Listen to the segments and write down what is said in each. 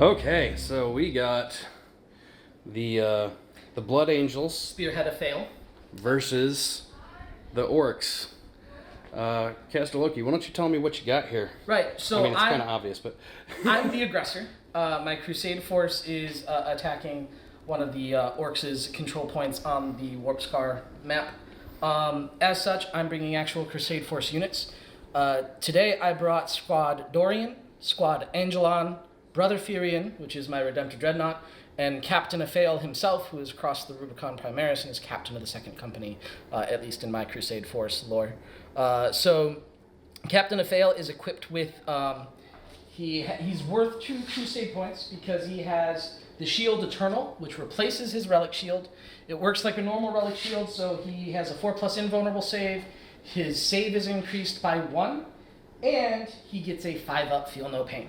Okay, so we got the Blood Angels Spearhead of Fail versus the Orkz. Castelloki, why don't you tell me what you got here? Right, so I mean, it's kind of obvious, but... I'm the aggressor. My Crusade force is attacking one of the Ork's control points on the Warp Scar map. As such, I'm bringing actual Crusade force units. Today I brought Squad Dorian, Squad Angelon, Brother Furion, which is my Redemptor Dreadnought, and Captain Aphael himself, who has crossed the Rubicon Primaris and is captain of the Second Company, at least in my Crusade force lore. So Captain Aphael is equipped with... He's worth 2 Crusade points because he has the Shield Eternal, which replaces his Relic Shield. It works like a normal Relic Shield, so he has a 4+ invulnerable save. His save is increased by 1, and he gets a 5-up Feel No Pain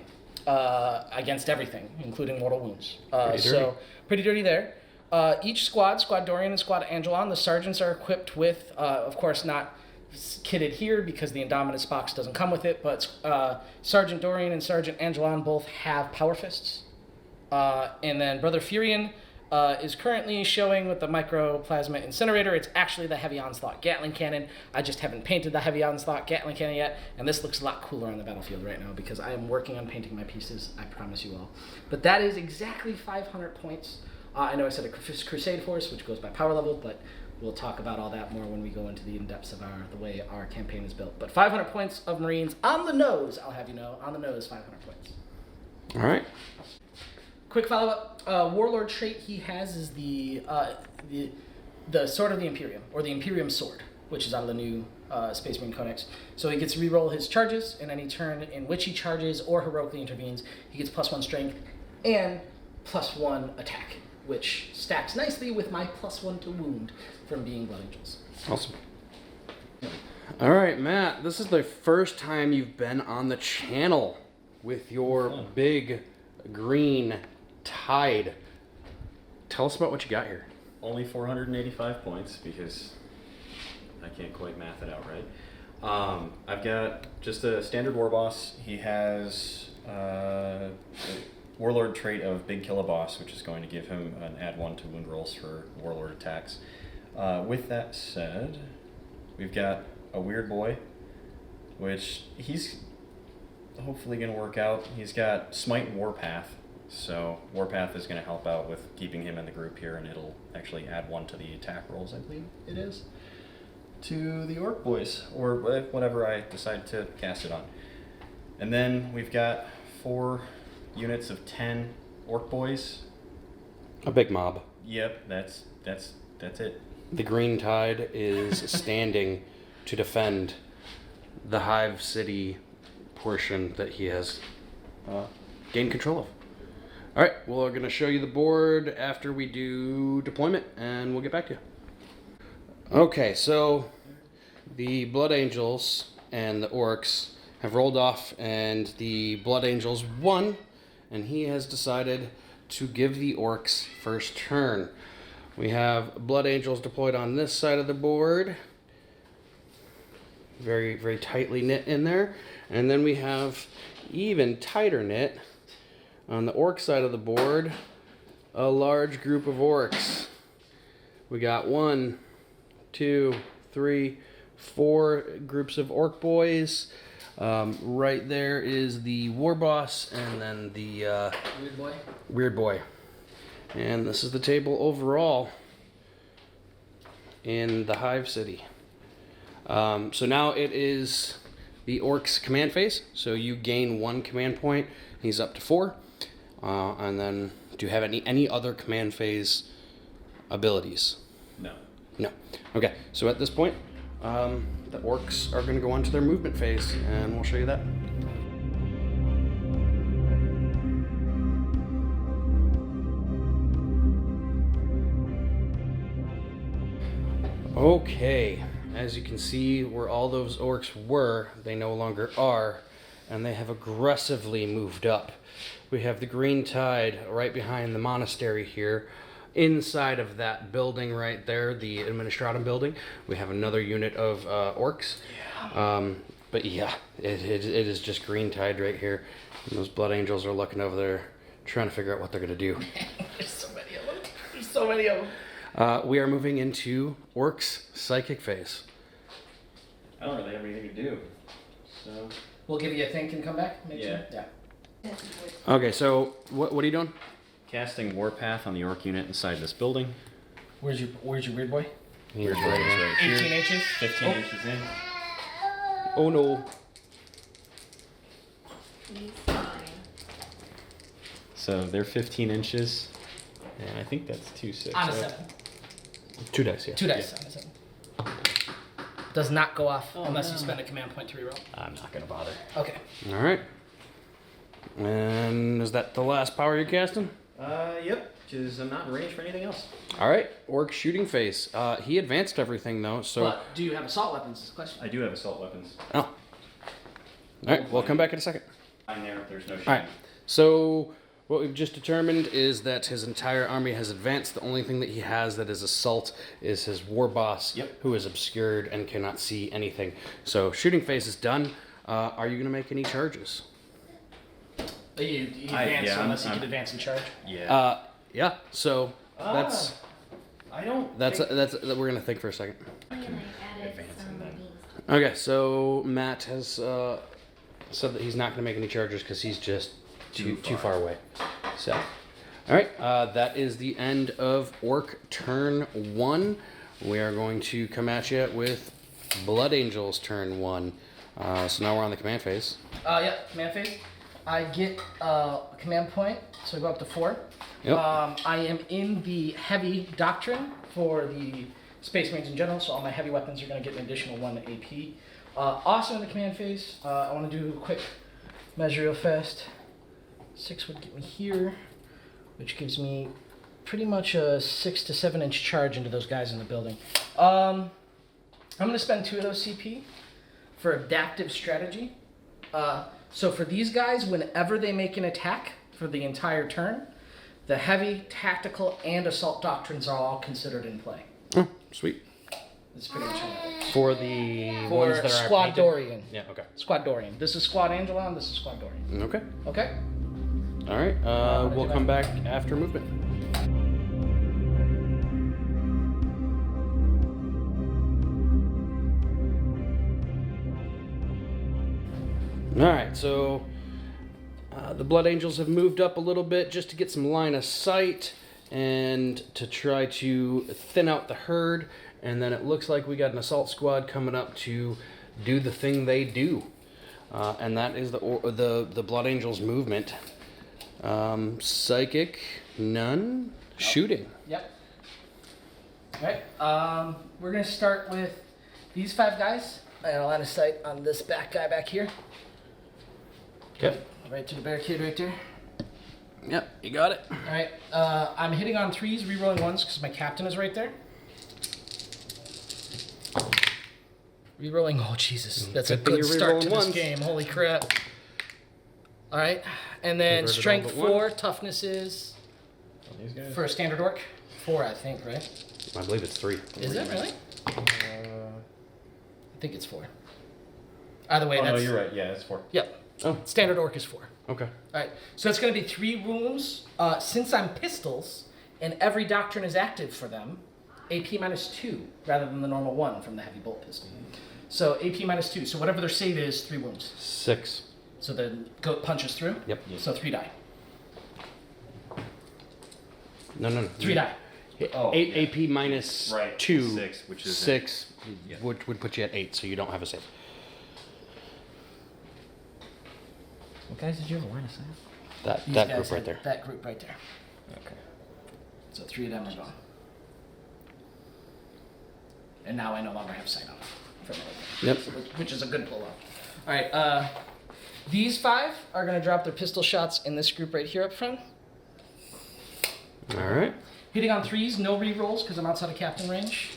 against everything, including mortal wounds. So pretty dirty there. Each squad, Squad Dorian and Squad Angelon, the sergeants are equipped with, of course, not kitted here because the Indominus box doesn't come with it, but Sergeant Dorian and Sergeant Angelon both have Power Fists. And then Brother Furion is currently showing with the Microplasma Incinerator. It's actually the Heavy Onslaught Gatling Cannon. I just haven't painted the Heavy Onslaught Gatling Cannon yet, and this looks a lot cooler on the battlefield right now because I am working on painting my pieces, I promise you all. But that is exactly 500 points. I know I said a Crusade Force, which goes by power level, but we'll talk about all that more when we go into the in-depths of the way our campaign is built. But 500 points of Marines on the nose, I'll have you know. On the nose, 500 points. All right. Quick follow-up. Warlord trait he has is the Sword of the Imperium, or the Imperium Sword, which is out of the new Space Marine Codex. So he gets to reroll his charges, and any turn in which he charges or heroically intervenes, he gets +1 strength and +1 attack, which stacks nicely with my +1 to wound from being Blood Angels. Awesome. All right, Matt, this is the first time you've been on the channel with your big green tide. Tell us about what you got here. Only 485 points because I can't quite math it out right. I've got just a standard war boss. He has a warlord trait of Big Kill a Boss, which is going to give him an add 1 to wound rolls for warlord attacks. With that said, we've got a Weird Boy, which he's hopefully going to work out. He's got Smite and Warpath, so Warpath is going to help out with keeping him in the group here, and it'll actually add 1 to the attack rolls, I believe it is, to the Orc Boys, or whatever I decide to cast it on. And then we've got 4 units of 10 Orc Boys. A big mob. Yep, that's it. The green tide is standing to defend the Hive City portion that he has gained control of. All right, well, we're going to show you the board after we do deployment, and we'll get back to you. Okay, so the Blood Angels and the Orkz have rolled off, and the Blood Angels won, and he has decided to give the Orkz first turn. We have Blood Angels deployed on this side of the board. Very, very tightly knit in there. And then we have even tighter knit on the Orc side of the board, a large group of Orcs. We got 1, 2, 3, 4 groups of Orc boys. Right there is the War Boss, and then the Weird Boy. And this is the table overall in the Hive City. So now it is the Ork's command phase. So you gain 1 command point. He's up to 4. And then, do you have any other command phase abilities? No. No. Okay. So at this point, the Orcs are going to go on to their movement phase, and we'll show you that. Okay, as you can see where all those Orcs were, they no longer are, and they have aggressively moved up. We have the green tide right behind the monastery here. Inside of that building right there, the Administratum building, we have another unit of Orcs. Yeah. But yeah, it is just green tide right here. And those Blood Angels are looking over there, trying to figure out what they're going to do. There's so many of them. There's so many of them. We are moving into Ork's psychic phase. I don't really have anything to do. So. We'll give you a think and come back. Make Yeah. Sure? Yeah. Okay, so what are you doing? Casting Warpath on the Orc unit inside this building. Where's your weird boy? Here's Weird boy is right here. 18 inches. 15 Oh. inches in. Oh no. He's fine. So they're 15 inches. And I think that's 2/6. On a right? 7. 2 dice, yeah. 2 dice on a 7. Does not go off unless no. you spend a command point to reroll. I'm not going to bother. Okay. All right. And is that the last power you're casting? Yep. Because I'm not in range for anything else. All right, Orc shooting phase. He advanced everything though, so. But do you have assault weapons? Is the question. I do have assault weapons. Oh. All right, we'll come back in a second. I'm there. There's no shooting. All right. So what we've just determined is that his entire army has advanced. The only thing that he has that is assault is his war boss, Yep. who is obscured and cannot see anything. So shooting phase is done. Are you going to make any charges? You advance yeah, unless you I'm- can advance and charge. Yeah. Yeah. So that's I don't. that's think- we're going to think for a second. And I added Advancing some then. beans. Okay, so Matt has said that he's not going to make any charges because he's just too far away. So, all right, that is the end of Orc turn 1. We are going to come at you with Blood Angels turn 1. So now we're on the command phase. Yeah, command phase. I get a command point, so I go up to 4. Yep. I am in the heavy doctrine for the Space Marines in general, so all my heavy weapons are going to get an additional 1 AP. Also in the command phase, I want to do a quick measure real fast. 6 would get me here, which gives me pretty much a 6 to 7 inch charge into those guys in the building. I'm going to spend 2 of those CP for adaptive strategy. So for these guys, whenever they make an attack for the entire turn, the heavy, tactical, and assault doctrines are all considered in play. Oh, sweet. That's pretty much it. For the For ones that are Squad painted? Dorian. Yeah. Okay. Squad Dorian. This is Squad Angelon, this is Squad Dorian. Okay. Okay? All right. We'll come back after movement. All right, so the Blood Angels have moved up a little bit just to get some line of sight and to try to thin out the herd. And then it looks like we got an assault squad coming up to do the thing they do, and that is the Blood Angels movement. Psychic, none, shooting. Yep. Alright, we're going to start with these 5 guys. I got a line of sight on this back guy back here. Yep. Right to the barricade right there. Yep, you got it. Alright, I'm hitting on 3s, rerolling 1s because my captain is right there. Rerolling, oh Jesus, that's a Good thing good you're start to rerolling this ones. game, holy crap. Alright, and then Converted strength all but 4, toughness is, These guys. for a standard orc, 4 I think, right? I believe it's 3. Is it really? I think it's 4. Either way, Oh, no, that's... you're right. Yeah, it's 4. Yep, Oh, standard orc is 4. okay. Alright, so it's going to be 3 wounds. Since I'm pistols, and every doctrine is active for them, AP minus 2, rather than the normal 1 from the heavy bolt pistol. So AP minus 2, so whatever their save is, 3 wounds. 6. So the goat punches through? Yep. So 3 die. No. 3 die. Oh, 8 yeah. AP minus Right, 2. 6, which is 6 Yeah. would put you at 8, so you don't have a save. What guys did you have a line of sight? That These that guys group right had there. That group right there. Okay. So 3 of them are gone. And now I no longer have sight on them. From Yep. which is a good blowout. Alright, these 5 are going to drop their pistol shots in this group right here up front. All right. Hitting on 3s, no rerolls because I'm outside of captain range.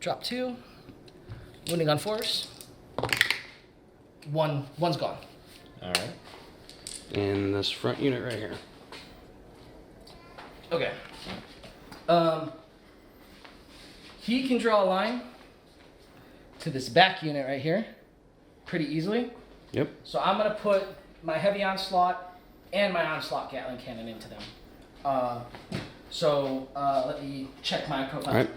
Drop 2. Wounding on 4s. 1's gone. All right. And this front unit right here. Okay. He can draw a line to this back unit right here pretty easily. Yep. So I'm going to put my heavy onslaught and my onslaught Gatling cannon into them. Let me check my profile. All right.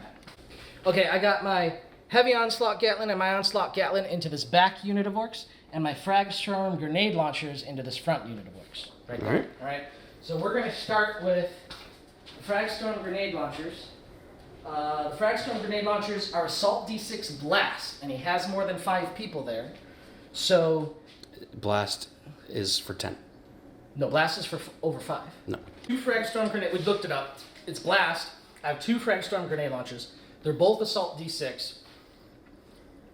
Okay, I got my heavy onslaught Gatling and my onslaught Gatling into this back unit of Orkz, and my Fragstorm grenade launchers into this front unit of Orkz. Right there. Alright. All right. So we're going to start with the Fragstorm grenade launchers. The Fragstorm grenade launchers are Assault D6 Blast, and he has more than 5 people there. So, Blast is for 10. no, Blast is for over 5. No. 2 Fragstorm grenade. We looked it up. It's Blast. I have 2 Fragstorm grenade launchers. They're both Assault D6.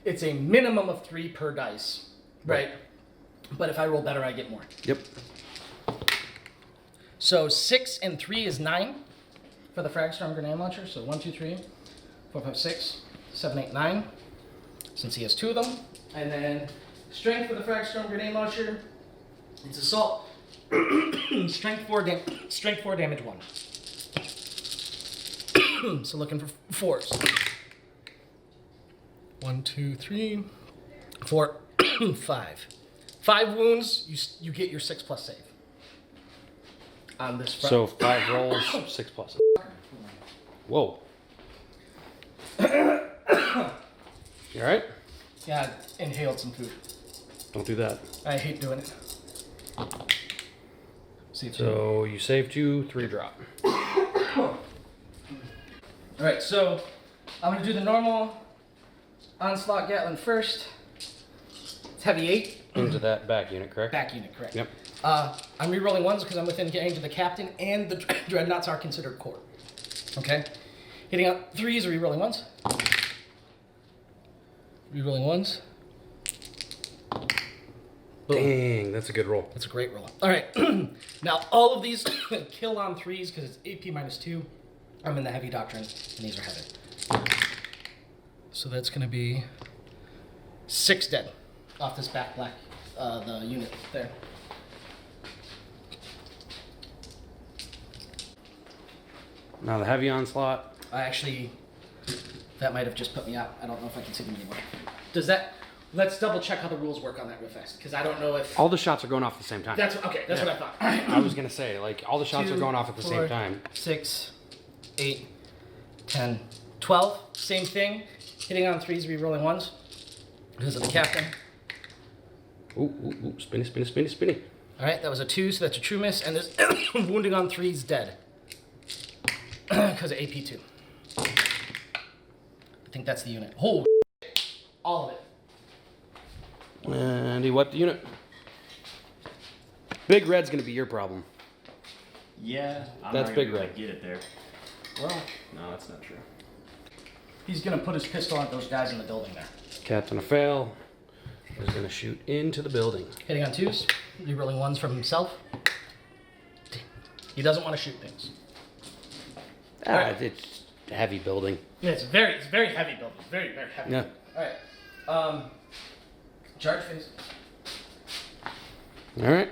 It's a minimum of 3 per dice, right? But if I roll better, I get more. Yep. So 6 and 3 is 9 for the Fragstorm grenade launcher. So 1, 2, 3, 4, 5, 6, 7, 8, 9. Since he has 2 of them. And then strength for the Fragstorm grenade launcher. It's assault. strength 4 damage 1. So looking for 4s. 1, 2, 3, 4, 5. 5 wounds. You get your 6+ save. On this front. So 5 rolls, 6 plus. Whoa. You alright? Yeah, I inhaled some food. Don't do that. I hate doing it. See if So you saved 2, 3 drop. Alright, so I'm going to do the normal onslaught Gatling first. It's heavy 8. Into that back unit, correct? Back unit, correct. Yep. I'm rerolling 1s because I'm within range of the captain, and the dreadnoughts are considered core. Okay? Hitting out 3s, rerolling 1s. Rerolling 1s. Boom. Dang, that's a good roll. That's a great roll. Alright, now all of these kill on 3s because it's AP -2. I'm in the heavy doctrine, and these are heavy. So that's going to be 6 dead off this back black, the unit there. Now the heavy onslaught. That might have just put me out. I don't know if I can see them anymore. Let's double check how the rules work on that real fast, because I don't know if... All the shots are going off at the same time. That's what I thought. I was going to say, like, all the shots 2, are going off at the 4, same time. 6, 8, 10, 12. Same thing. Hitting on 3s, re-rolling 1s. Because of the captain. Ooh, spinny, spinny, spinny, spinny. Alright, that was a 2, so that's a true miss. And this wounding on 3s dead. Because of AP2. I think that's the unit. Holy shit. All of it. And he wiped the unit. Big Red's going to be your problem. Yeah, I'm That's not big gonna red. get it there. Well, no, that's not true. He's going to put his pistol on those guys in the building there. Captain of Fail is going to shoot into the building. Hitting on 2s. Re-rolling 1s from himself. He doesn't want to shoot things. It's a heavy building. Yeah, it's very heavy building. Very, very heavy. Yeah. Alright. Charge phase. All right.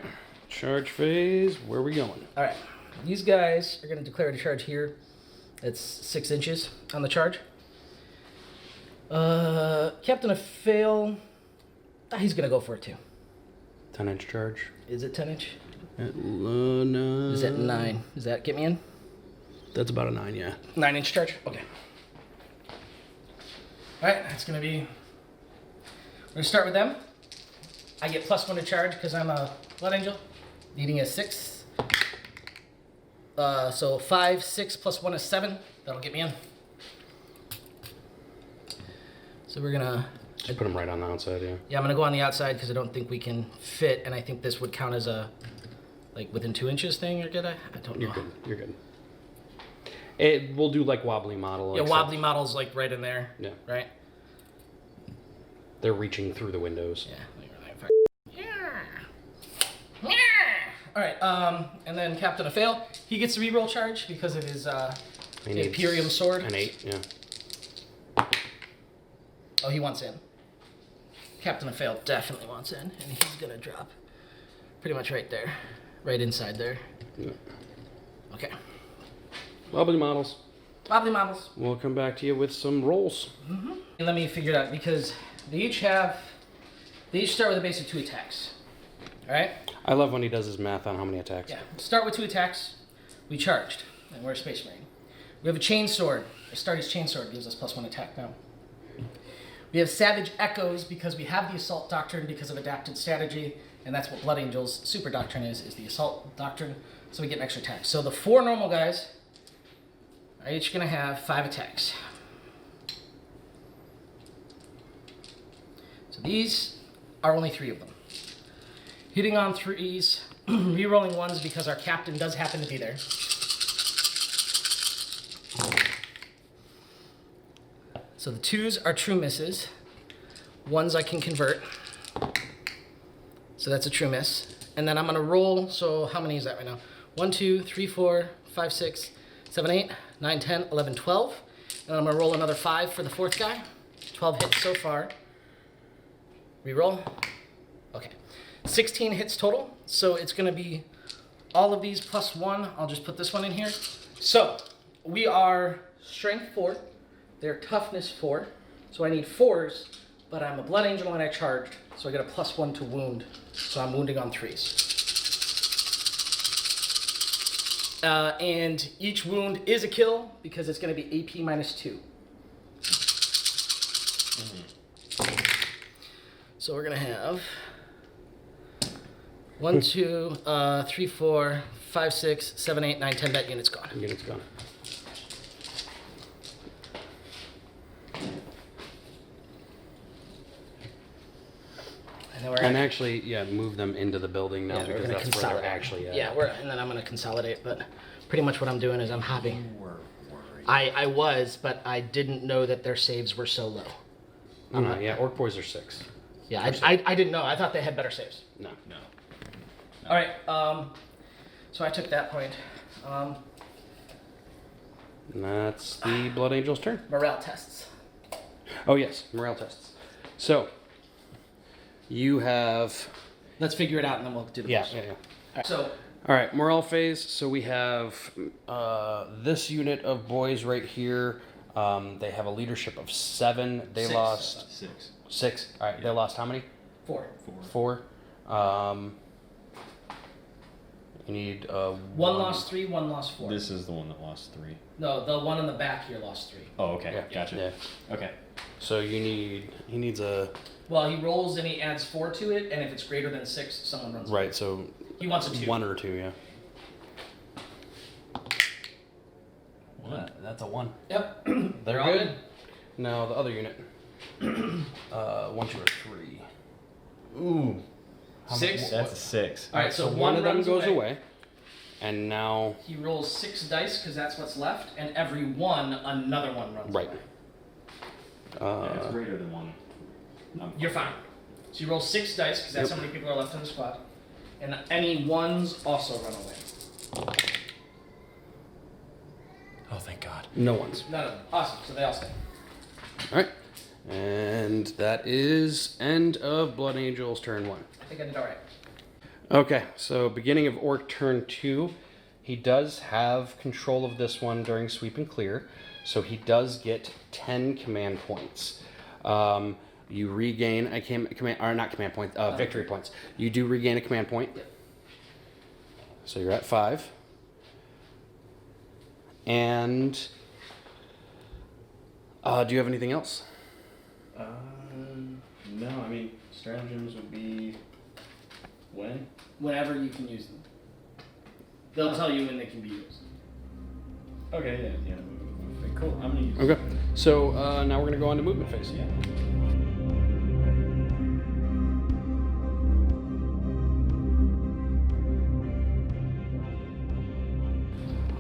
Charge phase. Where are we going? Alright. These guys are going to declare a charge here. It's 6 inches on the charge. Captain of Fail. He's going to go for it too. 10-inch charge. Is it 10 inch? No. Is that 9? Does that get me in? That's about a 9, yeah. 9-inch charge? Okay. Alright, that's going to be... We're going to start with them. I get +1 to charge because I'm a Blood Angel. Needing a 6. So 5, 6 plus 1 is 7. That'll get me in. So we're going to... Just put them right on the outside, yeah. Yeah, I'm going to go on the outside because I don't think we can fit. And I think this would count as a... Like, within 2 inches thing, or did I? I don't know. You're good. We'll do, like, wobbly model. Yeah, wobbly model's, like, right in there. Yeah. Right? They're reaching through the windows. Yeah. Alright, and then Captain of Fail, he gets a reroll charge because of his Imperium sword. An 8, yeah. Oh, he wants in. Captain of Fail definitely wants in, and he's gonna drop pretty much right there. Right inside there. Yeah. Okay. Wobbly models. Wobbly models. We'll come back to you with some rolls. Mm-hmm. Let me figure it out, because they each start with a base of 2 attacks. Alright? I love when he does his math on how many attacks. Yeah. Start with 2 attacks. We charged, and we're a Space Marine. We have a chain sword. Astartes chain sword gives us +1 attack now. We have Savage Echoes because we have the Assault Doctrine because of adapted strategy, and that's what Blood Angel's super doctrine is the Assault Doctrine, so we get an extra attack. So the 4 normal guys are each going to have 5 attacks. So these are only 3 of them. Hitting on 3s, re-rolling 1s because our captain does happen to be there. So the 2s are true misses. 1s I can convert. So that's a true miss. And then I'm going to roll, so how many is that right now? 1, 2, 3, 4, 5, 6, 7, 8, 9, 10, 11, 12. And I'm going to roll another 5 for the 4th guy. 12 hits so far. Reroll. Okay. 16 hits total. So it's going to be all of these +1. I'll just put this one in here. So we are strength 4. They're toughness 4. So I need 4s, but I'm a Blood Angel and I charged. So I get a +1 to wound. So I'm wounding on 3s. And each wound is a kill because it's going to be AP -2. So we're going to have 1, 2, 3, 4, 5, 6, 7, 8, 9, 10. That unit's gone. Unit's gone. And, then we're And actually, yeah, move them into the building now yeah, we're because gonna that's where consolidate. they're actually at. Yeah, and then I'm going to consolidate. But pretty much what I'm doing is I'm hopping. You were worried. I was, but I didn't know that their saves were so low. Yeah, Orc boys are 6. Yeah, I didn't know. I thought they had better saves. No. No. All right, so I took that point. And that's the Blood Angel's turn. Morale tests. Oh, yes, morale tests. So, you have... Let's figure it out and then we'll do the Yeah, rest. yeah, yeah. So, All right, morale phase. So we have this unit of boys right here. They have a leadership of 7. They 6. lost 6. 6. All right, they lost how many? 4. 4. You need 1 lost 3, 1 lost 4. This is the one that lost 3. No, the one in the back here lost 3. Oh, okay. Yeah, Gotcha. yeah. Okay. So he needs a Well, he rolls and he adds 4 to it, and if it's greater than 6, someone runs. right. So He wants a 2. 1 or 2, yeah. What? That's a 1. Yep. They're all good. No, the other unit. 1, 2, or 3. Ooh. How 6. That's a 6. All right, so one of them runs goes away, and now He rolls 6 dice because that's what's left, and every one, another one runs right. away. Yeah, it's greater than 1. You're fine. So you roll 6 dice because that's Yep. how many people are left in the squad, and any ones also run away. Oh, thank God. No ones. None of them. Awesome. So they all stay. All right, and that is end of Blood Angel's turn 1. I think I did all right. Okay, so beginning of Orc turn 2, he does have control of this one during sweep and clear, so he does get 10 command points. You regain a victory points. You do regain a command point. Yep. So you're at 5. And do you have anything else? No, I mean, stratagems would be when? Whenever you can use them. They'll tell you when they can be used. Okay, yeah. Okay, cool. I'm gonna use Okay, so now we're going to go on to movement phase. Yeah.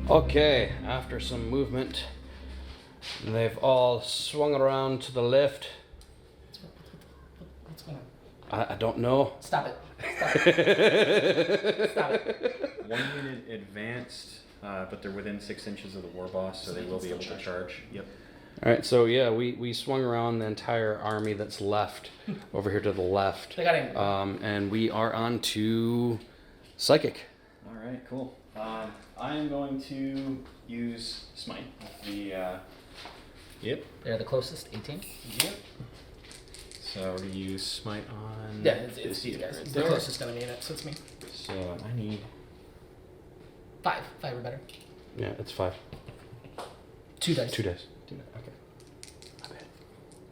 Okay, after some movement, they've all swung around to the left. What's going on? I don't know. Stop it. Stop it. Stop it. One unit advanced, but they're within 6 inches of the war boss, so they will be able to charge. Yep. All right, so yeah, we swung around the entire army that's left over here to the left. They got angry. And we are on to Psychic. All right, cool. I am going to use Smite. Yep. They're the closest, 18. Yep. So we're going to use Smite on Yeah, it's this these unit guys. right The there. closest enemy unit, so it's me. I need. 5. 5 or better. Yeah, it's 5. 2 dice. 2 dice.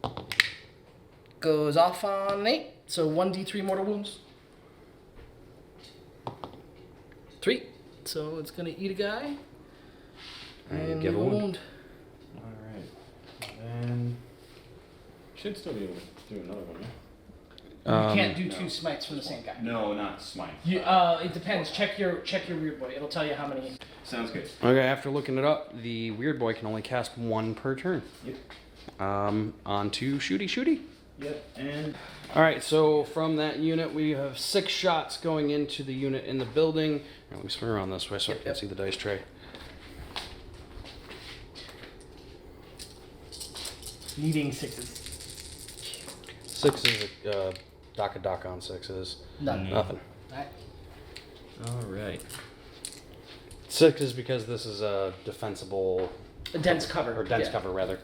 Okay. Goes off on 8. So 1d3 mortal wounds. 3. So it's gonna eat a guy. And give a wound. All right. And should still be able to do another one. Yeah? You can't do no. 2 smites from the same guy. No, not smite. You, it depends. Check your weird boy. It'll tell you how many. Sounds good. Okay, after looking it up, the weird boy can only cast 1 per turn. Yep. On to shooty. Yep. And All right, so from that unit, we have 6 shots going into the unit in the building. Here, let me spin around this way so I can see the dice tray. Needing 6s. 6 is a Daka on 6s. None. Nothing. Alright. all right. 6 is because this is a defensible A dense cover. or dense yeah. cover rather.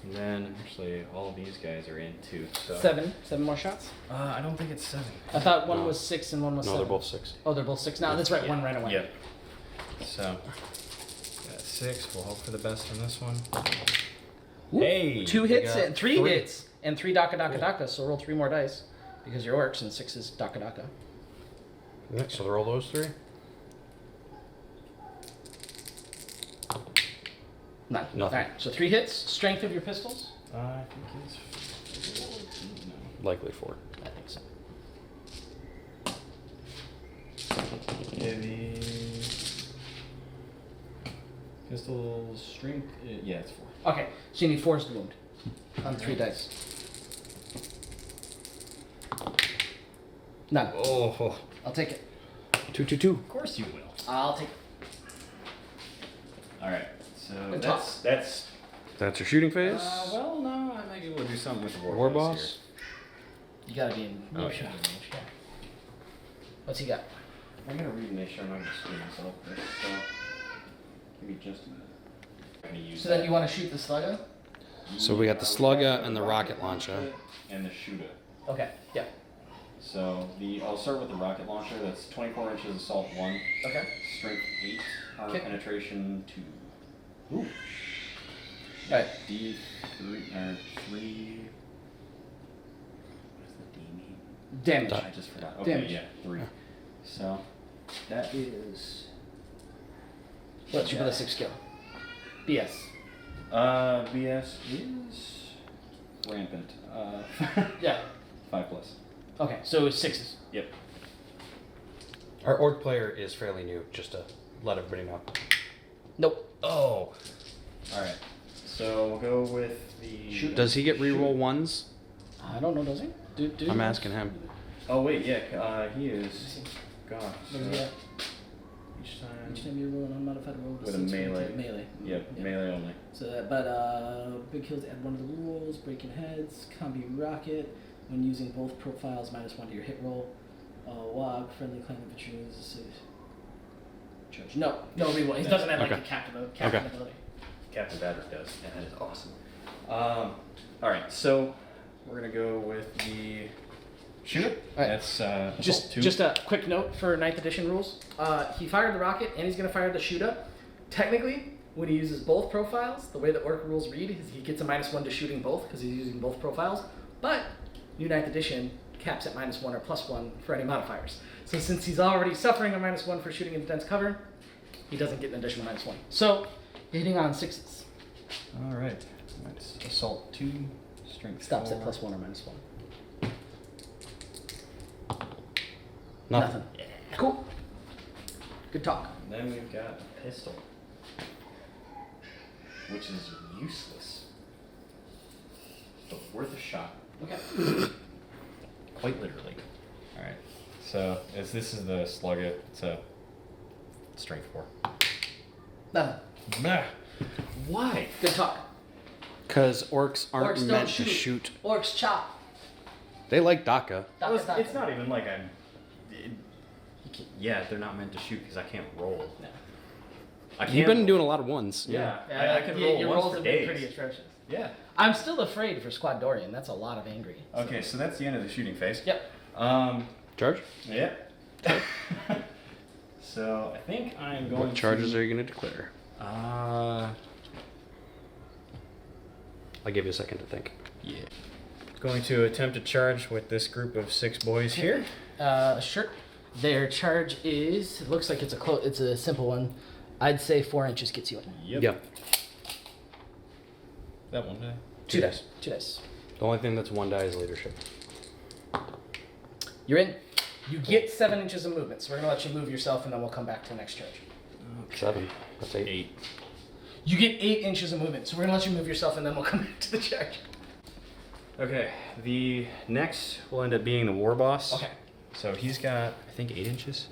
And then actually, all these guys are in too. So 7. 7 more shots. I don't think it's 7. I thought one No. was 6 and one was No, 7. they're both 6. Oh, they're both 6 now. That's right. One ran away. Yep. So got 6. We'll hope for the best on this one. Ooh, Hey, 2 we hits got and 3 3. hits and 3 Daka. So roll 3 more dice because you're orcs and 6 is Daka. Yeah, so they're all those 3? None. Nothing. All right. So 3 hits. Strength of your pistols. I think it's 4. No. Likely 4. I think so. Heavy. Pistol strength. Yeah, it's 4. Okay. So you need 4's to wound on 3 dice. None. Oh, I'll take it. 2. of course you will. I'll take it. All right. So And that's. That's your shooting phase. Well, no, I might be able to do something with the War boss. You gotta be in. Oh, shooting yeah. range, yeah. What's he got? I'm gonna read and make sure I'm not gonna screw myself. So give me just a minute. I'm gonna use So then you want to shoot the slugger? So we got the slugger and the rocket launcher. and the shooter. Okay. Yeah. So I'll start with the rocket launcher. That's 24 inches assault 1, Okay. strength 8, armor Okay. penetration 2. Ooh. Right. D3 or 3. What does the D mean? Damage. I just forgot. Okay, Damage. yeah, 3. So that is. What's your ballistic skill? BS. BS is rampant. Yeah. 5 plus. Okay. So it's 6s. Yep. Our orc player is fairly new, just to let everybody know. Nope. Oh. All right. So we'll go with the. Does he get reroll 1s? I don't know. Does he? Do I'm asking him. Oh wait, yeah. He is. Gosh. What is he at? Each time. Each time you roll an unmodified roll With a d6 melee. Melee. Yep. Yeah. Melee only. So that, big kills add 1 to the rules. Breaking heads. Combi rocket. When using both profiles, -1 to your hit roll. Wog friendly clan infantry uses charge. No reroll. He doesn't have like Okay. a captain Okay. ability. Captain Badger does, and that is awesome. All right, so we're gonna go with the shooter. All right. That's Just 2. just a quick note for 9th edition rules. He fired the rocket and he's going to fire the shooter. Technically, when he uses both profiles, the way the orc rules read is he gets a -1 to shooting both because he's using both profiles. But new 9th edition caps at -1 or +1 for any modifiers. So since he's already suffering a -1 for shooting in dense cover, he doesn't get an additional -1. So hitting on 6s. All right. That's assault 2, strength Stops 4. at +1 or -1. Nothing. Cool. Good talk. And then we've got a pistol, which is useless, but worth a shot. Okay. Quite literally. All right. So as this is the slugger, it's a strength 4. Nothing. Nah. Why? Good talk. Because orcs aren't Orcs don't meant to shoot. shoot. Orcs chop. They like Daka. Well, it's not even like I'm. Yeah, they're not meant to shoot because I can't roll. No. I can't. You've been doing a lot of 1s. Yeah, Yeah, I can roll your once rolls for have been days. pretty atrocious. Yeah. I'm still afraid for Squad Dorian. That's a lot of angry. Okay, so that's the end of the shooting phase. Yep. Charge? Yeah. So I think I'm going What charges to... are you going to declare? I'll give you a second to think. Yeah. Going to attempt to charge with this group of 6 boys here. Sure. Their charge is. It looks like it's a simple one. I'd say 4 inches gets you in. Yep. Yeah. That one die. 2 dice. 2 dice. The only thing that's 1 die is leadership. You're in. You get 7 inches of movement, so we're gonna let you move yourself, and then we'll come back to the next charge. 7. That's 8. 8. You get 8 inches of movement, so we're gonna let you move yourself, and then we'll come back to the charge. Okay, the next will end up being the war boss. Okay. So he's got, I think, 8 inches.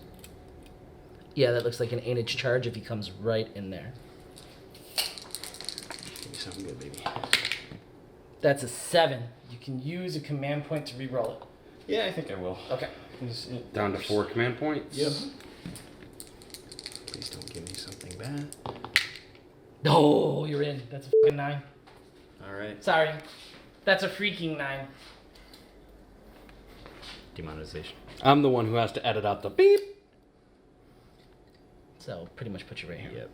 Yeah, that looks like an 8-inch charge if he comes right in there. Give me something good, baby. That's a 7. You can use a command point to re-roll it. Yeah, I think I will. Okay. Down to 4 command points. Yep. Please don't give me something bad. Oh, you're in. That's a fucking 9. All right. Sorry. That's a freaking 9. Demonetization. I'm the one who has to edit out the beep. So pretty much put you right here. Yep.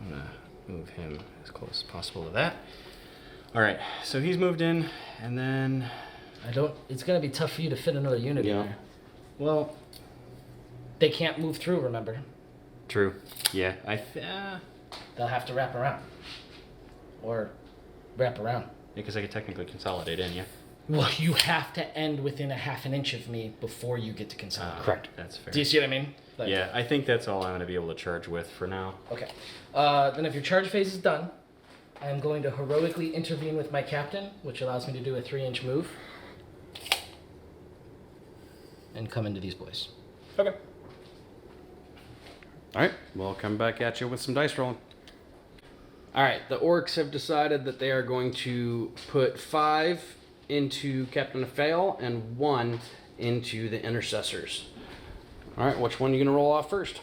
I'm gonna move him as close as possible to that. All right. So he's moved in, and then. It's gonna be tough for you to fit another unit in Yeah. there. Well. They can't move through, remember? True. Yeah. They'll have to wrap around. Or wrap around. Because I could technically consolidate in, yeah. Well, you have to end within a half an inch of me before you get to consolidate. Correct. That's fair. Do you see what I mean? Like- Yeah, I think that's all I'm going to be able to charge with for now. Okay. Then if your charge phase is done, I am going to heroically intervene with my captain, which allows me to do a 3-inch move. And come into these boys. Okay. All right, we'll come back at you with some dice rolling. All right, the orcs have decided that they are going to put 5 into Captain Fail and 1 into the intercessors. All right, which one are you going to roll off first?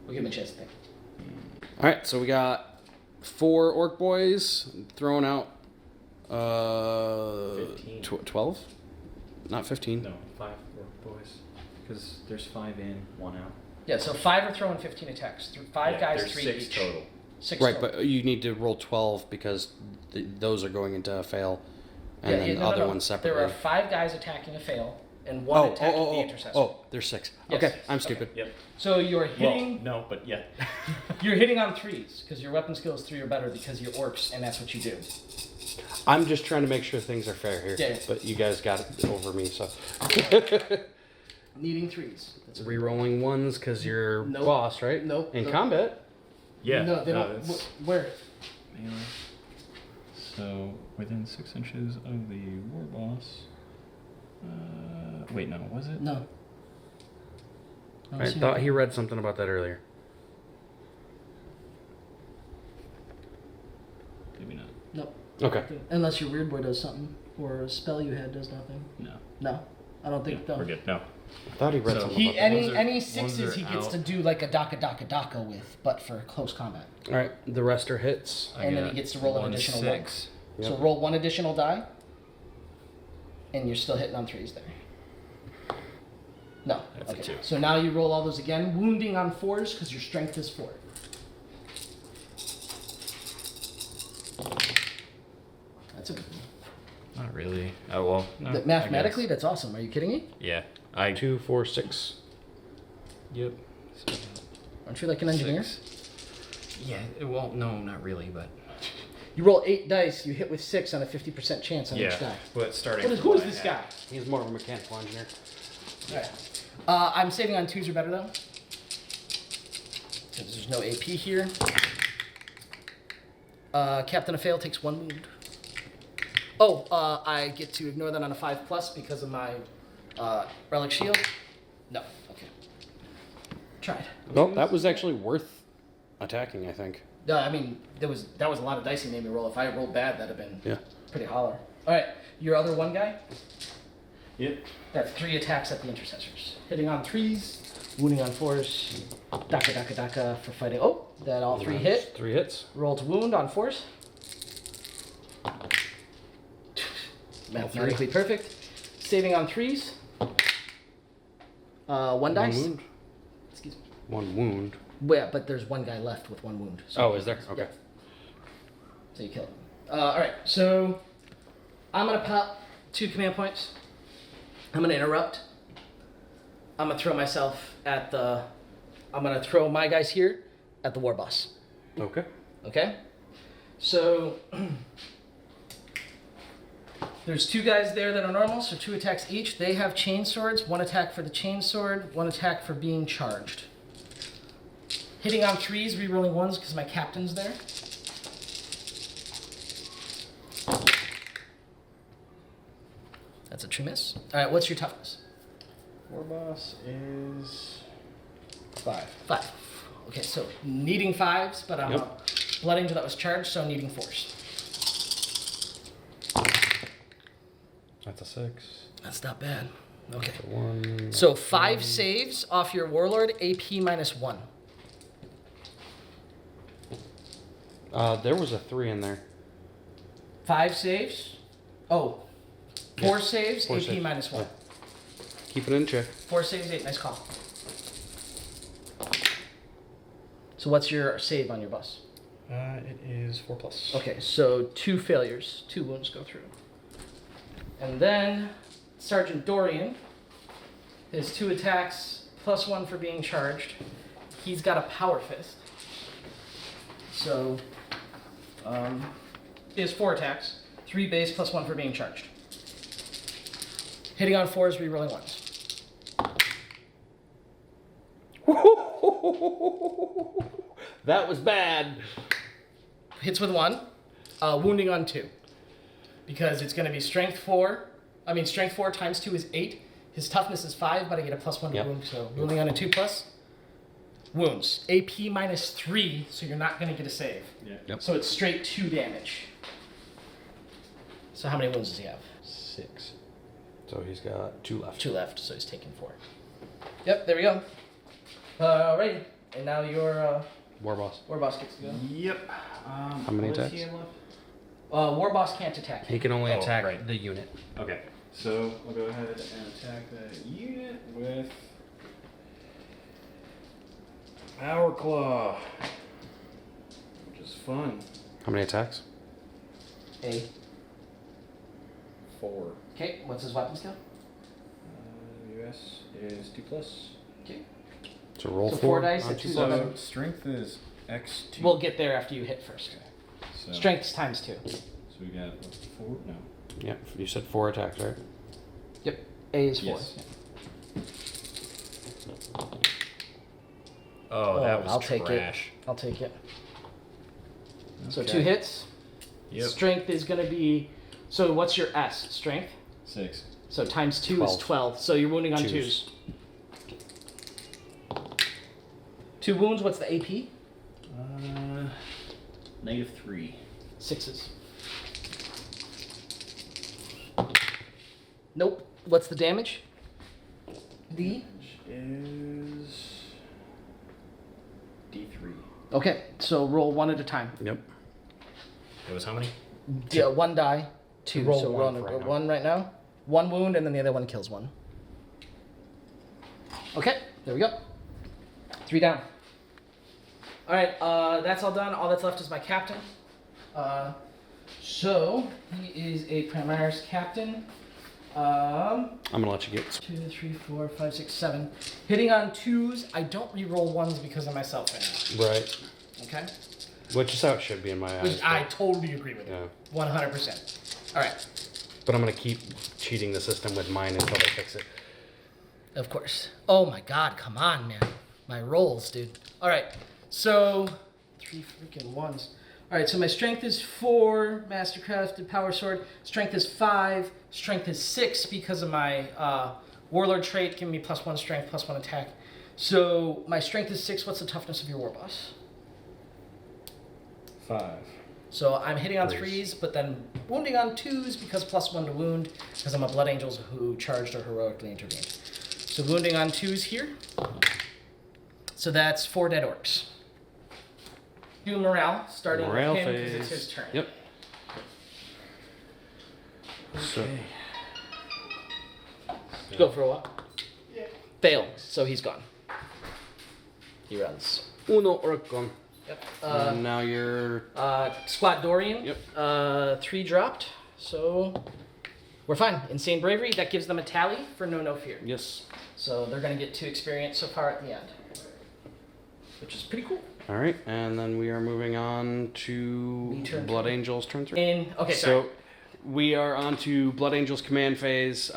We'll give him a chance to think. All right, so we got 4 orc boys throwing out 15. 12? Not 15. No, 5 boys. Because there's 5 in, 1 out. Yeah, so 5 are throwing 15 attacks. 5 guys, there's 3 6 each. total. 6 Right, total. but you need to roll 12 because those are going into a fail, and then the other ones separately. There are 5 guys attacking a fail, and 1 attacking the intercessor. Oh, there's 6. Yes. Okay, I'm stupid. Yep. So you're hitting. Well, no, but yeah. You're hitting on 3s because your weapon skill is 3 or better because you're orcs, and that's what you do. I'm just trying to make sure things are fair here. Yeah. But you guys got it over me, so. Needing 3s. That's Rerolling 1s because you're Nope. boss, right? Nope. In Nope. combat. Yeah. No, they don't. it's Where? melee. So, within 6 inches of the war boss. Wait, no, was it? No. I thought he read something about that earlier. Maybe not. No. Okay. Unless your weird boy does something, or a spell you had does nothing. No. No, I don't think. Yeah, we're good. No. I thought he read So- something He about that. Ones are- any ones 6s are he gets out. to do like a daka with, but for close combat. All right, the rest are hits. And then he gets to roll an additional 6. So Yep. roll 1 additional die, and you're still hitting on 3s there. No. That's a okay. 2. So now you roll all those again, wounding on 4s because your strength is 4. That's a good one. Not really. Oh, well. No, But I mathematically, guess. that's awesome. Are you kidding me? Yeah. 2, 4, 6. Yep. So, Aren't you like an engineer? 6. Yeah, well, no, not really, but. You roll 8 dice, you hit with 6 on a 50% chance on each die. but starting. Who from is what I this had- guy? He's more of a mechanical engineer. Alright. I'm saving on 2s or better though. Because there's no AP here. Captain of Fail takes 1 wound. Oh, I get to ignore that on a 5+ because of my relic shield. No, okay. Tried. Well, that was actually worth attacking, I think. No, I mean that was a lot of dice he made me roll. If I rolled bad, that'd have been Yeah. pretty holler. All right, your other 1 guy. Yep. That's 3 attacks at the intercessors. Hitting on 3s, wounding on 4s. Daka for fighting. Oh, that all 3 hit. 3 hits. Roll to wound on 4s. Mathematically perfect. Saving on 3s. One dice. wound. Excuse me. One wound. Yeah, but there's one guy left with 1 wound. So Oh, is there? Okay. Yeah. So you kill him. Alright, so I'm going to pop 2 command points. I'm going to interrupt. I'm going to throw myself at the... I'm going to throw my guys here at the war boss. Okay. Okay? So... There's 2 guys there that are normal, so 2 attacks each. They have chain swords. 1 attack for the chain sword, 1 attack for being charged. Hitting on 3s, rerolling 1s because my captain's there. That's a true miss. Alright, what's your toughness? War boss is 5. 5. Okay, so needing 5s, but I'm a blood angel that was charged, so needing 4s. That's a 6. That's not bad. Okay. That's a 1. So 5 saves off your warlord, AP -1. There was a 3 in there. 5 saves. Oh. 4 saves, 4 AP saves. -1. Yeah. Keep it in check. 4 saves, 8. Nice call. So what's your save on your boss? It is 4+. Okay, so 2 failures. 2 wounds go through. And then Sergeant Dorian, his 2 attacks, +1 for being charged. He's got a power fist. So, he has 4 attacks, 3 base +1 for being charged. Hitting on 4s, rerolling 1s. That was bad. Hits with 1, wounding on 2. Because it's going to be strength 4 times 2 is 8. His toughness is 5, but I get a +1 to wound, so wounding on a 2+. Wounds. AP -3, so you're not going to get a save. Yeah. Yep. So it's straight 2 damage. So how many wounds does he have? 6. So he's got 2 left. 2 left, so he's taking 4. Yep, there we go. Alrighty. And now your War boss. war boss gets to go. Yep. How many attacks? War boss can't attack He him. can only Oh, attack right. the unit. Okay, so we'll go ahead and attack that unit with Power Claw, which is fun. How many attacks? A. 4. Okay, what's his weapon skill? US is 2+. Okay. So roll So 4 4 dice on at 2 So weapons. strength is X2. We'll get there after you hit first. So, Strength's times 2. So we got 4. No. Yeah, you said 4 attacks, right? Yep. A is 4. Yes. Oh, that was I'll take it. I'll take it. So Okay. 2 hits. Yep. Strength is going to be... So what's your S? Strength? 6. So times 2 is 12. 12. So you're wounding on Twos. 2s. 2 wounds, what's the AP? -3. 6s. Nope. What's the damage? D? Which is D3. Okay, so roll 1 at a time. Yep. It was how many? 1 die, 2. Roll so one roll for right now. 1 right now. 1 wound, and then the other one kills 1. Okay, there we go. 3 down. All right, that's all done. All that's left is my captain. So he is a Primaris captain. I'm gonna let you get. 2, 3, 4, 5, 6, 7. Hitting on 2s. I don't re-roll 1s because of myself right now. Right. Okay. Which is how it should be in my eyes. Which I totally agree with Yeah. you. 100%. All right. But I'm gonna keep cheating the system with mine until they fix it. Of course. Oh my God! Come on, man. My rolls, dude. All right. So 3 freaking 1s. All right. So my strength is 4. Mastercrafted power sword. Strength is 5. Strength is 6 because of my warlord trait. Give me +1 strength, +1 attack. So my strength is 6. What's the toughness of your war boss? 5. So I'm hitting on Threes. 3s, but then wounding on 2s because +1 to wound because I'm a blood angel who charged or heroically intervened. So wounding on 2s here. So that's 4 dead orcs. Do morale, starting Morale with him because phase. it's his turn. Yep. So Okay. Go for a walk. Yeah. Fail. So he's gone. He runs. Uno orc gone. Yep. And now you're... Squat Dorian. Yep. 3 dropped. So we're fine. Insane Bravery. That gives them a tally for no fear. Yes. So they're going to get 2 experience so far at the end. Which is pretty cool. All right, and then we are moving on to turn Blood 3. Angel's turn 3. Okay, so sorry. we are on to Blood Angel's command phase.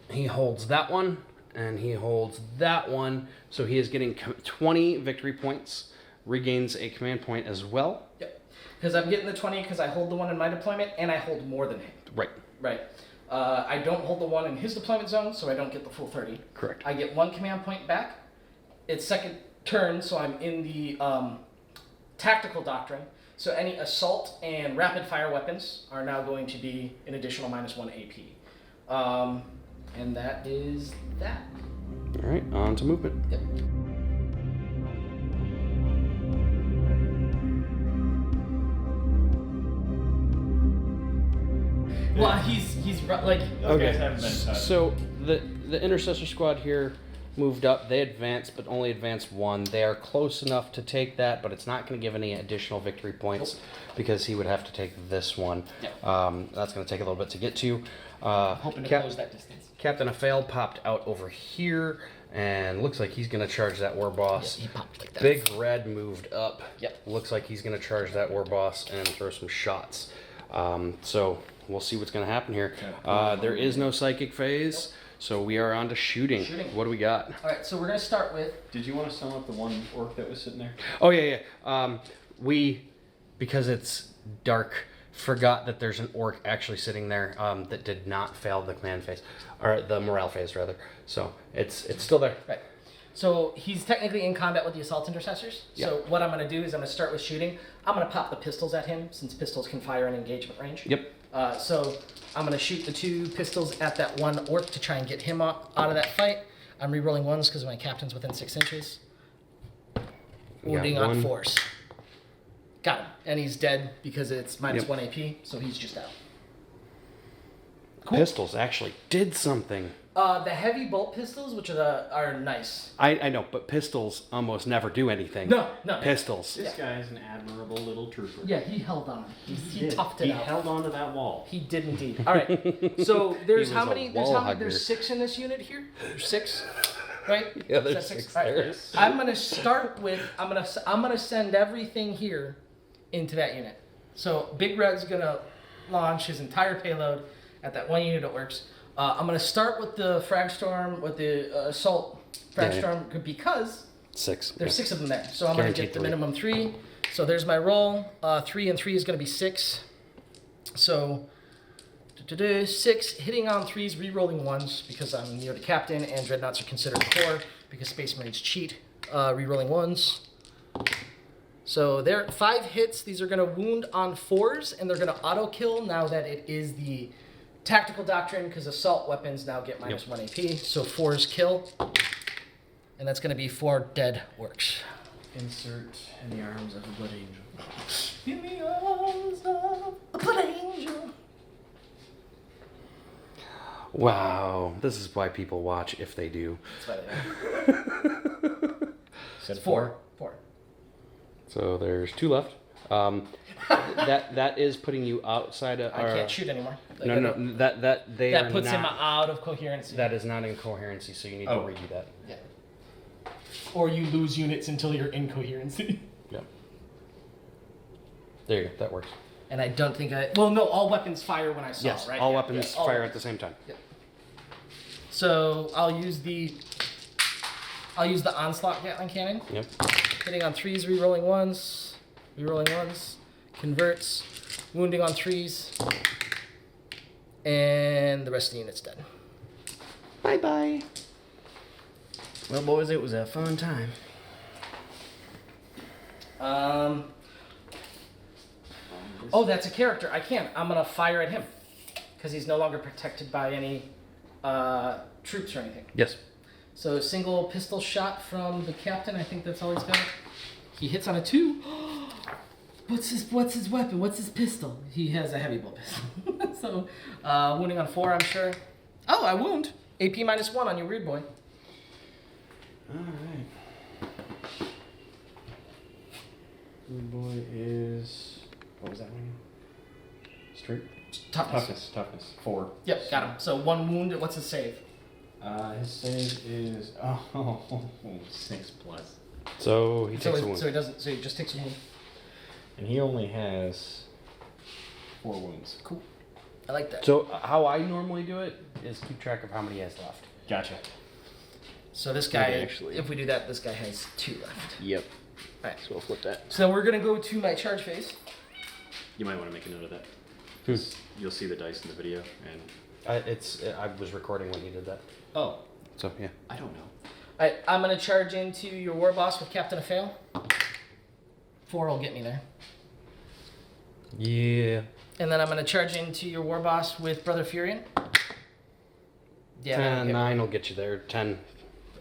He holds that one, and he holds that one. So he is getting 20 victory points, regains a command point as well. Yep. Because I'm getting the 20 because I hold the one in my deployment, and I hold more than him. Right. Right. I don't hold the one in his deployment zone, so I don't get the full 30. Correct. I get 1 command point back. It's second turn, so I'm in the tactical doctrine. So any assault and rapid fire weapons are now going to be an additional -1 AP. And that is that. All right, on to movement. Yep. Well, he's like Those guys haven't been touched. So the intercessor squad here moved up. They advanced, but only advanced 1. They are close enough to take that, but it's not going to give any additional victory points because he would have to take this one. Yep. That's going to take a little bit to get to. hoping to close that distance. Captain Afail popped out over here, and looks like he's going to charge that war boss. Yep, he popped like that. Big Red moved up. Yep. Looks like he's going to charge that war boss and throw some shots. So we'll see what's going to happen here. There is no psychic phase, so we are on to shooting. What do we got? All right, so we're going to start with... Did you want to sum up the one orc that was sitting there? Oh, yeah. We, because it's dark, forgot that there's an orc actually sitting there that did not fail the command phase, or the morale phase, rather. So it's still there. Right. So he's technically in combat with the assault intercessors. Yep. So what I'm going to do is I'm going to start with shooting. I'm going to pop the pistols at him since pistols can fire in engagement range. Yep. So I'm going to shoot the 2 pistols at that one orc to try and get him out of that fight. I'm re-rolling 1s because my captain's within 6 inches. Wounding on 4s. Got him. And he's dead because it's -1 AP, so he's just out. Cool. Pistols actually did something. The heavy bolt pistols, which are nice. I know, but pistols almost never do anything. No. Pistols. This guy's an admirable little trooper. Yeah, he held on. He toughed it He out. held on to that wall. He did indeed. All right. So there's He how was a many? wall hugger. There's 6 in this unit here. There's 6, right? Yeah, Is that there's 6 All right. there. I'm gonna start with. I'm gonna send everything here into that unit. So Big Red's gonna launch his entire payload at that one unit of Orkz. I'm gonna start with the frag storm, with the assault frag storm, because 6. there's 6 of them there. So I'm going to Guaranteed get the 3. minimum 3. So there's my roll. 3 and 3 is going to be 6. So 6, hitting on 3s, re-rolling 1s, because I'm near the captain, and dreadnoughts are considered core, because Space Marines cheat. Re-rolling 1s. So they're 5 hits. These are going to wound on 4s, and they're going to auto-kill now that it is the tactical doctrine, because assault weapons now get -1 AP. So 4s kill. And that's going to be 4 dead orcs. Insert in the arms of a blood angel. In the arms of a blood angel. Wow, this is why people watch if they do. That's why they are. Said 4. So there's 2 left. That is putting you outside of. I can't shoot anymore. No. That puts him out of coherency. That is not in coherency, so you need to redo that. Yeah. Or you lose units until you're in coherency. Yeah. There you go. That works. And I don't think I. Well, no. All weapons fire when I saw. Yes. Right. All Yeah, weapons yeah, all fire weapons. at the same time. Yep. So I'll use the onslaught Gatling cannon. Yep. Hitting on 3s, re-rolling 1s. Re-rolling 1s. Converts. Wounding on 3s. And the rest of the unit's dead. Bye. Well, boys, it was a fun time. Oh, that's a character. I can't. I'm going to fire at him. Because he's no longer protected by any troops or anything. Yes. So single pistol shot from the captain. I think that's all he's got. He hits on a 2. What's his weapon? What's his pistol? He has a heavy bolt pistol. So wounding on 4, I'm sure. Oh, I wound. AP -1 on your weird boy. Alright. Good boy is. What was that one? Strength? Toughness. Toughness. 4. Yep, got him. So 1 wound. What's his save? His save is 6 plus. So he takes a wound. So he doesn't. So he just takes a wound. And he only has 4 wounds. Cool. I like that. So how I normally do it is keep track of how many he has left. Gotcha. So this guy, Okay, actually. if we do that, this guy has 2 left. Yep. All right. So we'll flip that. So we're gonna go to my charge phase. You might want to make a note of that. 'Cause you'll see the dice in the video, and I was recording when he did that. oh, So yeah. I don't know. All right, I'm gonna charge into your war boss with Captain of Fail. 4 will get me there. Yeah. And then I'm gonna charge into your war boss with Brother Furion. Yeah. 10, 9 will get you there. 10.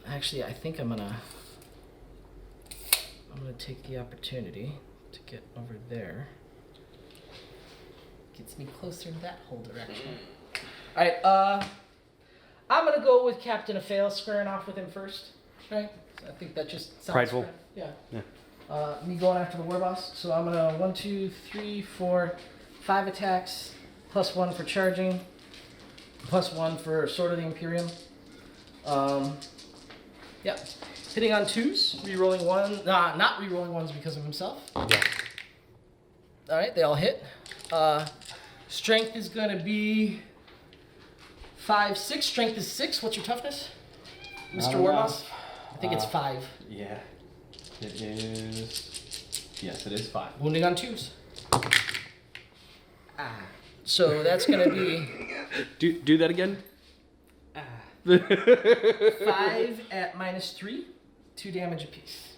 Actually, I think I'm gonna take the opportunity to get over there. Gets me closer to that whole direction. All right. I'm gonna go with Captain of Fail, squaring off with him first. Right. So I think that just sounds Prideful. fair. Yeah. Yeah. Me going after the war boss. So I'm gonna 1, 2, 3, 4, 5 attacks, +1 for charging, +1 for Sword of the Imperium. Yeah. Hitting on 2s, rerolling 1. Nah, not rerolling 1s because of himself. Yeah. All right, they all hit. Strength is gonna be 5, 6. Strength is 6. What's your toughness, Mr. Not Warboss? enough. I think it's 5. Yeah. It is. Yes, it is 5. Wounding on 2s. So that's gonna be Do that again. 5 at -3, 2 damage apiece.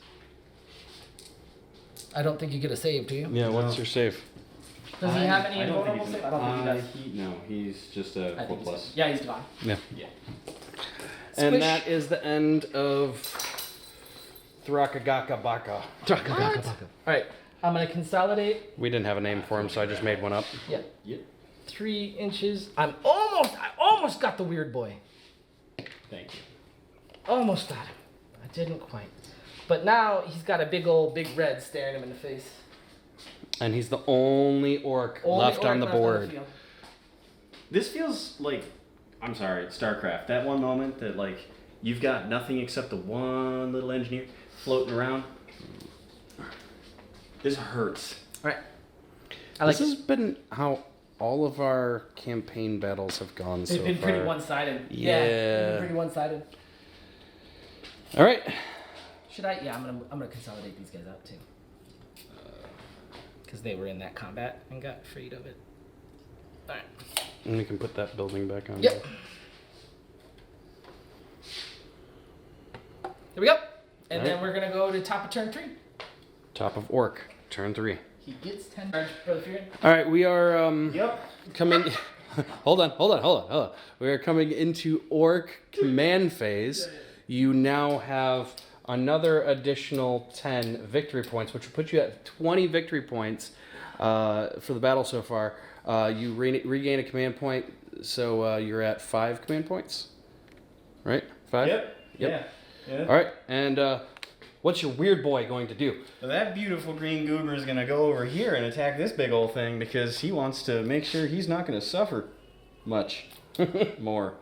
I don't think you get a save, do you? Yeah. What's your save? Does he have any I don't think invulnerable he's save? I don't think he does. No, he's just a I 4 think plus. yeah, he's divine. Yeah. Yeah. And Squish. that is the end of Thrakagaka Baka. All right, I'm gonna consolidate. We didn't have a name for him, so I just made one up. Yeah, Yep. 3 inches. I almost got the weird boy. Thank you. Almost got him. I didn't quite. But now he's got a big red staring him in the face. And he's the only orc Only left orc on the left board. field. This feels like, I'm sorry, StarCraft. That one moment that like you've got nothing except the one little engineer floating around. This hurts. All right. This has been how all of our campaign battles have gone so They've been far. pretty one-sided. Yeah. they've been pretty one-sided. All right. Should I? Yeah, I'm gonna consolidate these guys out too. Because they were in that combat and got freed of it. All right. And we can put that building back on. Yep. There we go. And then Alright. we're gonna go to top of turn 3. Top of orc, turn 3. He gets 10 charge for the Fury. All right, we are Yep. coming. hold on. We are coming into orc command phase. You now have another additional 10 victory points, which will put you at 20 victory points for the battle so far. You regain a command point, so you're at 5 command points. Right? 5? Yep. Yeah. All right, and what's your weird boy going to do? Well, that beautiful green goober is gonna go over here and attack this big old thing because he wants to make sure he's not gonna suffer much more.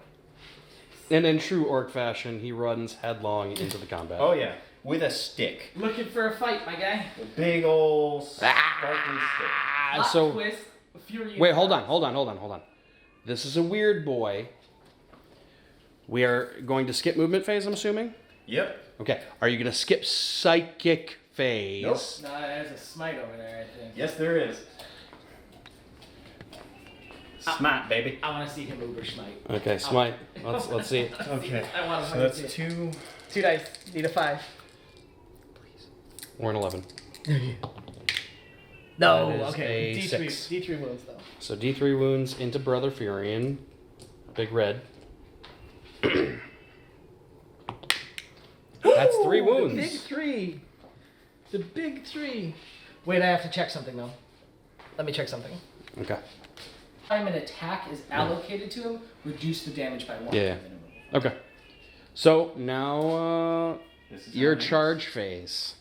And in true orc fashion, he runs headlong into the combat. Oh yeah, with a stick, Looking for a fight, my guy. a big old sparkly stick. Plot So twist. Fury. wait, hold on. This is a weird boy. We are going to skip movement phase, I'm assuming. Yep. Okay. Are you going to skip psychic phase? Nope. No, there's a smite over there, I think. Yes, there is. Smite, baby. I want to see him uber smite. Okay, smite. Let's see it. Okay. I want to So that's see it. 2. 2 dice. Need a 5. We're an 11. No, That is okay. a D3. 6. D3 wounds, though. So D3 wounds into Brother Furion. Big red. That's 3 wounds. The big 3. The big 3. Wait, I have to check something, though. Let me check something. Okay. Time an attack is allocated to him, reduce the damage by 1. Yeah. Okay. So now This is your how it charge phase.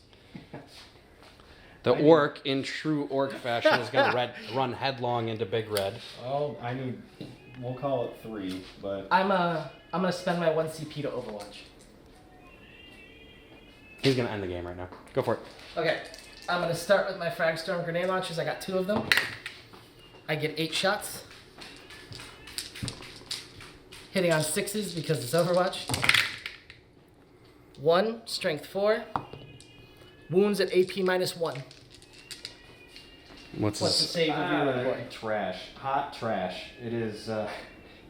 The orc, in true orc fashion, is going to run headlong into Big Red. Oh, I need. We'll call it 3, but I'm gonna spend my 1 CP to Overwatch. He's going to end the game right now. Go for it. Okay, I'm gonna start with my frag storm grenade launchers. I got 2 of them. I get 8 shots. Hitting on 6s because it's Overwatch. 1, strength 4. Wounds at AP -1. What's What's the this? save review report? trash, hot trash. It is. It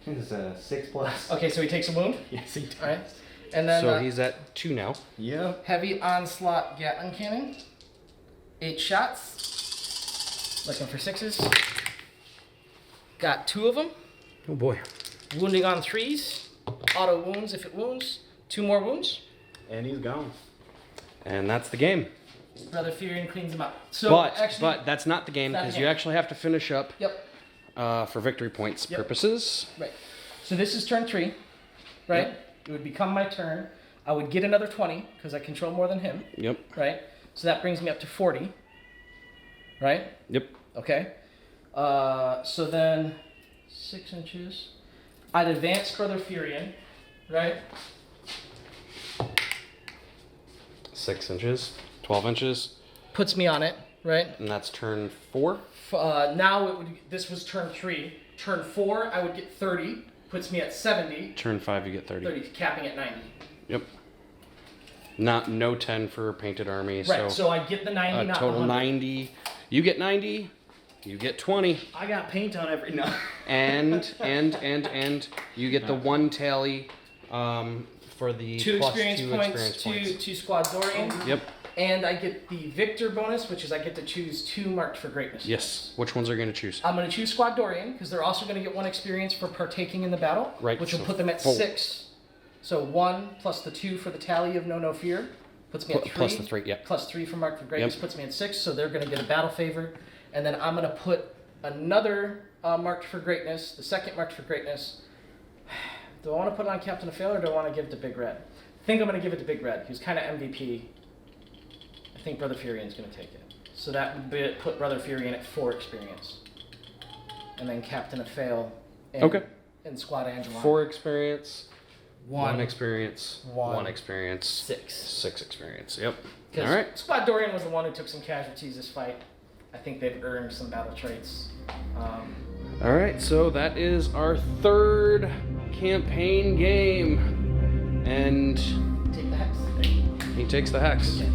is a 6+. Okay, so he takes a wound. Yes, he All right, and then So he's at 2 now. Yep. heavy onslaught Gatling cannon. 8 shots. Looking for 6s. Got 2 of them. Oh boy. Wounding on 3s. Auto wounds if it wounds. 2 more wounds. And he's gone. And that's the game. Brother Furion cleans him up. So But that's not the game Not the because game. you actually have to finish up Yep. for victory points Yep. purposes. Right. So this is turn 3, right? It would become my turn. I would get another 20 because I control more than him, Yep. right? So that brings me up to 40, right? Yep. Okay. So then 6 inches. I'd advance Brother Furion, right? 6 inches. 12 inches. Puts me on it, right? And that's turn 4. Now it would. This was turn 3. Turn 4, I would get 30. Puts me at 70. Turn 5, you get 30. 30, capping at 90. Yep. No 10 for Painted Army. Right. So I get the 90, a not total the 100. 90. You get 90. You get 20. I got paint on every. No. And you get the 1 tally for the 2 plus experience 2 points, experience points. 2 squad Dorian. Yep. And I get the Victor bonus, which is I get to choose 2 marked for greatness. Yes. Which ones are you going to choose? I'm going to choose Squad Dorian because they're also going to get 1 experience for partaking in the battle, Right, which will so put them at 4. 6. So 1 plus the 2 for the tally of No Fear puts me at 3. Plus the 3, yep. Plus 3 for marked for greatness Yep. puts me at 6. So they're going to get a battle favor, and then I'm going to put another marked for greatness, the second marked for greatness. Do I want to put it on Captain of Fail or do I want to give it to Big Red? I think I'm going to give it to Big Red. He was kind of MVP. I think Brother Furion's going to take it. So that would put Brother Furion at 4 experience. And then Captain of Fail and, Okay. and Squad Angela. 4 experience. 1 experience. 1 experience. 6. 6 experience. Yep. Because All right. Squad Dorian was the one who took some casualties this fight. I think they've earned some battle traits. All right. So that is our 3rd campaign game. And Take the hex. he takes the hex. Okay.